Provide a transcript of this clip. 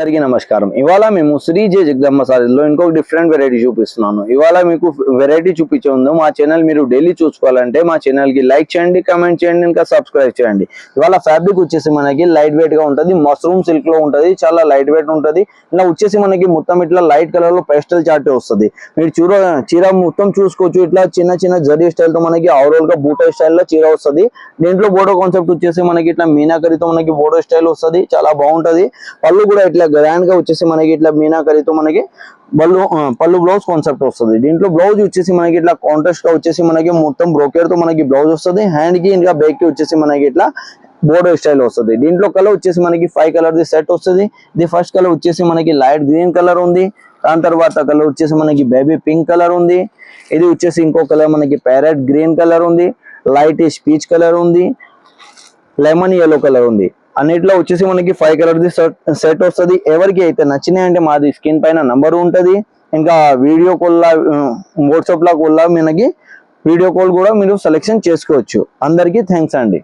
అందరికీ నమస్కారం. ఇవాళ మేము శ్రీ జే జగదంబ సారీలో ఇంకొక డిఫరెంట్ వెరైటీ చూపిస్తున్నాను. ఇవాళ మీకు వెరైటీ చూపించే ముందు మా ఛానల్ మీరు డైలీ చూసుకోవాలంటే మా ఛానల్ కి లైక్ చేయండి, కామెంట్ చేయండి, ఇంకా సబ్స్క్రైబ్ చేయండి. ఇవాళ ఫ్యాబ్రిక్ వచ్చేసి మనకి లైట్ వెయిట్ గా ఉంటది, మష్రూమ్ సిల్క్ లో ఉంటది, చాలా లైట్ వెయిట్ ఉంటది. ఇలా వచ్చేసి మనకి మొత్తం ఇట్లా లైట్ కలర్ లో పేస్టల్ చార్ట్ వస్తుంది. మీరు చీర మొత్తం చూసుకోవచ్చు. ఇట్లా చిన్న చిన్న జరీ స్టైల్ తో మనకి ఓవరాల్ గా బూటా స్టైల్ లో చీర వస్తుంది. దీంట్లో బోర్డర్ కాన్సెప్ట్ వచ్చేసి మనకి ఇట్లా మీనాకరితో మనకి బోర్డర్ స్టైల్ వస్తుంది, చాలా బాగుంటది. పళ్ళు కూడా ఇట్లా గ్రాండ్ గా వచ్చేసి మనకి ఇట్లా మీనాకరితో మనకి పళ్ళు బ్లౌజ్ కాన్సెప్ట్ వస్తుంది. దీంట్లో బ్లౌజ్ వచ్చేసి మనకి ఇట్లా కాంట్రాస్ట్ గా వచ్చేసి మనకి మొత్తం బ్రోకేర్ తో మనకి బ్లౌజ్ వస్తుంది. హ్యాండ్ కి ఇంకా బ్యాక్ కి వచ్చేసి మనకి ఇట్లా బోర్డర్ స్టైల్ వస్తుంది. దీంట్లో కలర్ వచ్చేసి మనకి 5 కలర్ ది సెట్ వస్తుంది. ఇది ఫస్ట్ కలర్ వచ్చేసి మనకి లైట్ గ్రీన్ కలర్ ఉంది. దాని తర్వాత కలర్ వచ్చేసి మనకి బేబీ పింక్ కలర్ ఉంది. ఇది వచ్చేసి ఇంకో కలర్ మనకి ప్యారెట్ గ్రీన్ కలర్ ఉంది, లైట్ పీచ్ కలర్ ఉంది, లెమన్ yellow కలర్ ఉంది. అన్నిట్లో వచ్చేసి మనకి 5 కలర్ ది సెట్ వస్తుంది. ఎవరికి అయితే నచ్చినాయంటే మాది స్క్రీన్ పైన నంబర్ ఉంటది. ఇంకా వీడియో కాల్ వాట్సాప్ లా కూడా మనకి వీడియో కాల్ కూడా మీరు సెలెక్షన్ చేసుకోవచ్చు. అందరికీ థ్యాంక్స్ అండి.